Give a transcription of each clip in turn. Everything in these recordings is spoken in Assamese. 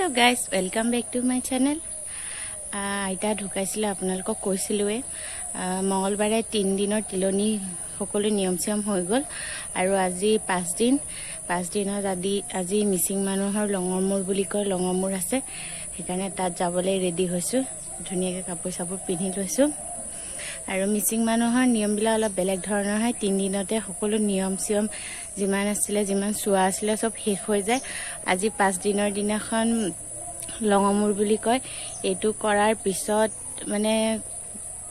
Hello guys welcome back to my channel आइता ढुकाइছিলে আপোনালোকক কৈছিলোৱে মঙ্গলবাৰে 3 দিনৰ তিলনি সকলো নিয়ম চিয়ম হৈ গল আৰু আজি 5 দিনত আজি মিচিং মানুহৰ লঙমুৰ বুলি কয় লঙমুৰ আছে সেইকাৰণে তাত যাবলৈ ৰেডি হৈছো ধুনীয়াকৈ কাপোৰ চাপোৰ পিন্ধি লৈছো আৰু মিচিং মানুহৰ নিয়মবিলা অলপ বেলেগ ধৰণৰ হয় 3 দিনতে সকলো নিয়ম চিয়ম যিমান আছিলে যিমান চুৱা আছিলে সব শেষ হৈ যায় আজি 5 দিনৰ দিনাখন লঙমুৰ বুলি কয় এটো কৰাৰ পিছত মানে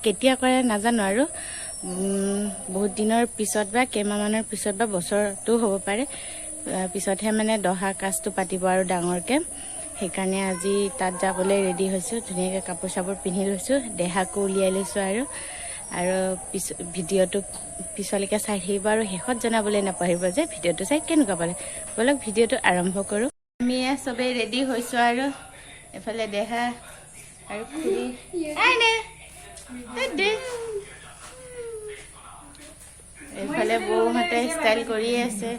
কেতিয়া কৰে নাজানো আৰু বহুত দিনৰ পিছত বা কেমানৰ পিছত বা বছৰটো হ'ব পাৰে পিছতহে মানে দহা কাজটো পাতিব আৰু ডাঙৰকে সেইকাৰণে আজি তাত যাবলৈ ৰেডি হৈছো ধুনীয়াকৈ কাপোৰ চাপোৰ পিন্ধি লৈছো দেহাকো উলিয়াই লৈছো আৰু ভিডিঅ'টো পিছলৈকে চাই থাকিব আৰু শেষত জনাবলৈ নাপাহৰিব যে ভিডিঅ'টো চাই কেনেকুৱা পালে বলক ভিডিঅ'টো আৰম্ভ কৰো আমি সবে ৰেডি হৈছো আৰু এফালে দেহা আৰু খুৰি আইনে দে এফালে বৌহতে ষ্টাইল কৰি আছে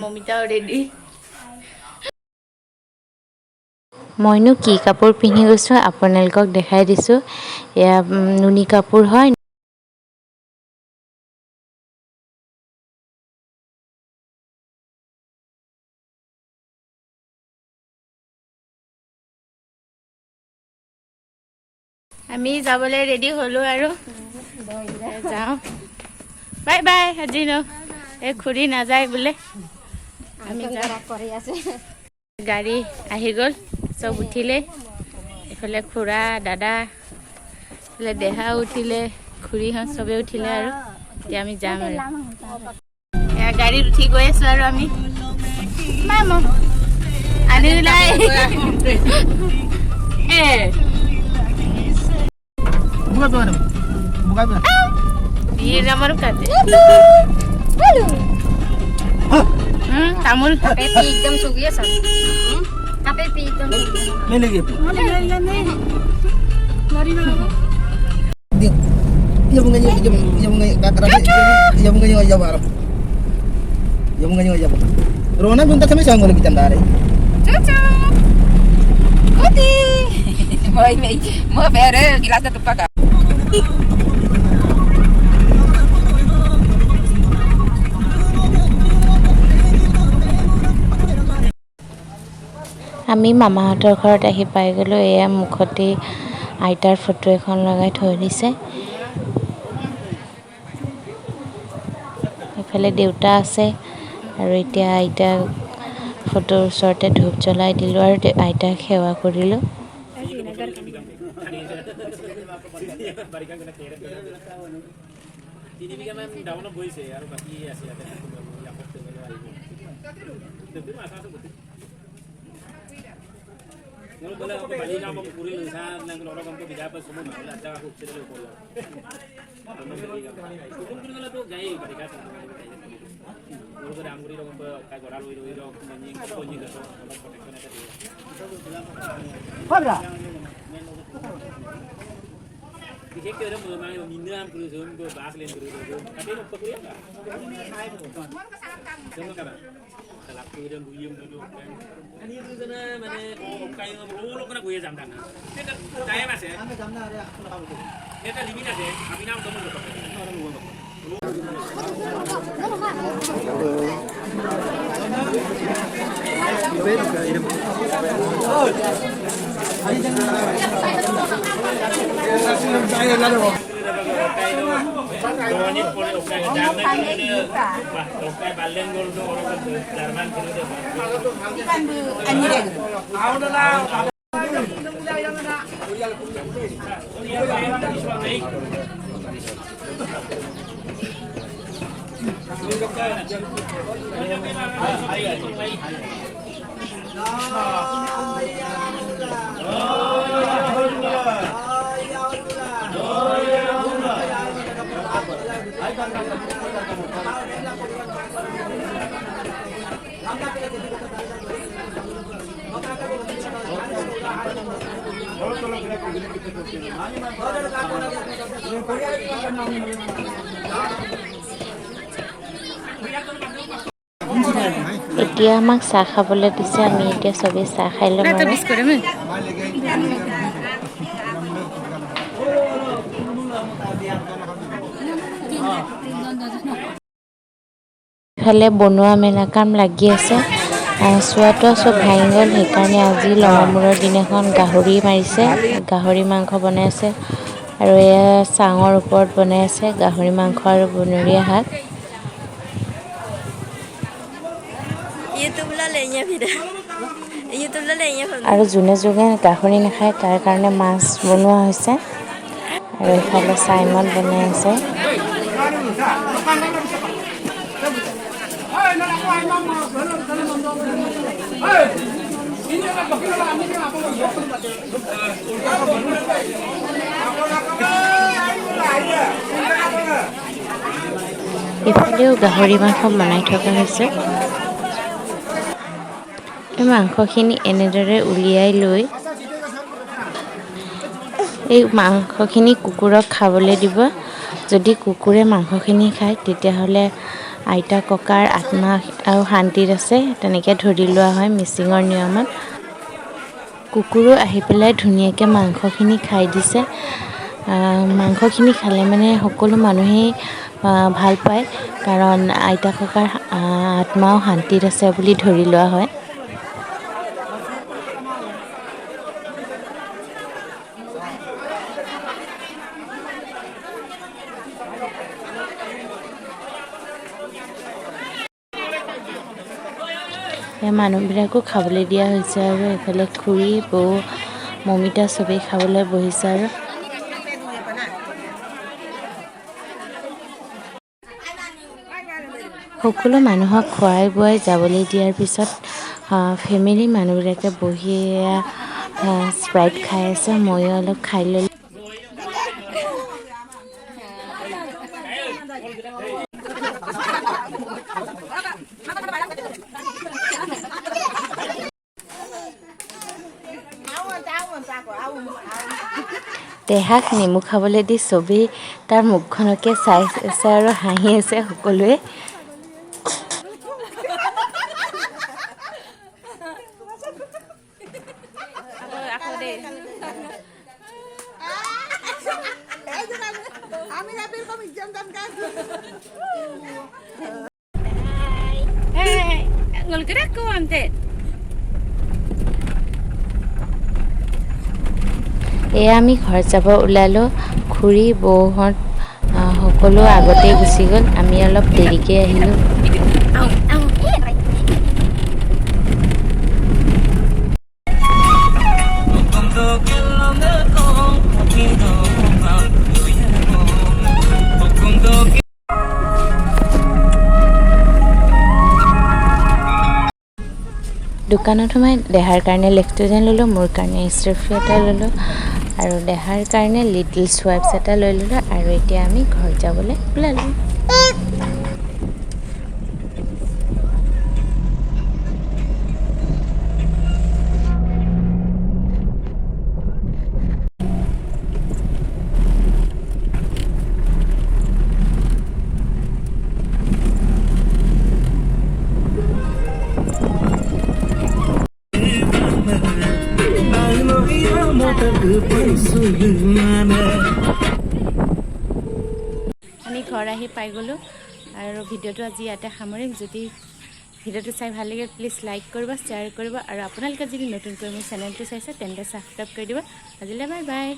মমিতাও ৰেডি মইনো কি কাপোৰ পিন্ধি গৈছো আপোনালোকক দেখাই দিছো এয়া নুনি কাপোৰ হয় আমি যাবলৈ ৰেডি হলো আৰু যাও বাই বাই আজি ন এই খুৰি নাযায় বোলে আমি কৰি আছে গাড়ী আহি গল সব উঠিলে এফালে খুৰা দাদা এফালে দেহা উঠিলে খুৰীহঁত সবে উঠিলে আৰু এতিয়া আমি যাম আৰু এয়া গাড়ীত উঠি গৈ আছো আৰু আমি মামা আনি লাই Iya, nama kate. Tamul. Kape pigam sugiya sab. Kape pigam. Main lagi. Lari na. Iya bunga kakara. Iya bunga aja baro. Iya bunga aja. Rona bunta kami sanggol lagi candare. Caca. Oti. Mau bere gilas tu pakai. আমি মামাহঁতৰ ঘৰত আহি পাই গলো এয়া মুখতে আইতাৰ ফটো এখন লগাই থৈ দিছে এফালে দেউতা আছে আৰু এতিয়া আইতা ফটোৰ ওচৰতে ধূপ জ্বলাই দিলো আৰু আইতাক সেৱা কৰিলো Kalau boleh aku balik kamu puri lusa, nanti orang kamu tidak apa semua malah ada aku cerita lepas. Mungkin kalau tu gaya balik kat. Kalau kita ambil orang kamu kayak orang luar orang manjing manjing itu, orang protection itu dia. Apa? Kita kira orang mana minum puri zoom tu bahas lain puri zoom. Tapi orang puri apa? Semua kan? Kalau kita guyum dulu kan. Ani itu sana mana kayu berulu kena guyum jam dana. Kita daya mas ya? Kami jam dana ada. Kita limit aja. Kami nak kamu berapa? Orang luar berapa? এতিয়া আমাক চাহ খাবলৈ দিছে আমি এতিয়া চবেই চাহ খাই ল'ম আৰু ইফালে বনোৱা মেলা কাম লাগি আছে চোৱাটো চব ভাঙি গ'ল সেইকাৰণে আজি লঙমূৰৰ দিনাখন গাহৰি মাৰিছে গাহৰি মাংস বনাই আছে আৰু এয়া চাঙৰ ওপৰত বনাই আছে গাহৰি মাংস আৰু বনৰীয়া শাক আৰু যোনে যোনে গাহৰি নাখায় তাৰ কাৰণে মাছ বনোৱা হৈছে আৰু ইফালে চাইমন বনাই আছে ইফালেও গাহৰি মাংস বনাই থকা হৈছে এই মাংসখিনি এনেদৰে উলিয়াই লৈ এই মাংসখিনি কুকুৰক খাবলৈ দিব যদি কুকুৰে মাংসখিনি খায় তেতিয়াহ'লে আইতা ককাৰ আত্মা আৰু শান্তিত আছে তেনেকৈ ধৰি লোৱা হয় মিচিঙৰ নিয়মত কুকুৰো আহি পেলাই ধুনীয়াকৈ মাংসখিনি খাই দিছে মাংসখিনি খালে মানে সকলো মানুহেই ভাল পায় কাৰণ আইতা ককাৰ আত্মাও শান্তিত আছে বুলি ধৰি লোৱা হয় মানুহবিলাকো খাবলৈ দিয়া হৈছে আৰু এইফালে খুৰী বৌ মমিতা চবেই খাবলৈ বহিছে আৰু সকলো মানুহক খোৱাই বোৱাই যাবলৈ দিয়াৰ পিছত ফেমিলি মানুহবিলাকে বহি স্প্ৰাইট খাই আছে ময়ো অলপ খাই ল'লোঁ দেহাক নেমু খাবলৈ দি চবেই তাৰ মুখখনকে চাই আছে আৰু হাঁহি আছে সকলোৱে এয়া আমি ঘৰত যাব ওলালোঁ খুৰী বৌহঁত সকলো আগতেই গুচি গ'ল আমি অলপ দেৰিকৈ আহিলোঁ দোকানত সোমাই দেহাৰ কাৰণে লেক্টোজেন ল'লোঁ মোৰ কাৰণে ষ্ট্ৰেফি এটা ল'লোঁ আৰু দেহাৰ কাৰণে লিটিল স্ৱাইপছ এটা লৈ ল'লোঁ আৰু এতিয়া আমি ঘৰত যাবলৈ ওলালোঁ আমি ঘৰ আহি পাই গ'লোঁ আৰু ভিডিঅ'টো আজি ইয়াতে সামৰিম যদি ভিডিঅ'টো চাই ভাল লাগে প্লিজ লাইক কৰিব শ্বেয়াৰ কৰিব আৰু আপোনালোকে যদি নতুনকৈ মোৰ চেনেলটো চাইছে তেন্তে ছাবস্ক্ৰাইব কৰি দিব আজিলৈ বাই বাই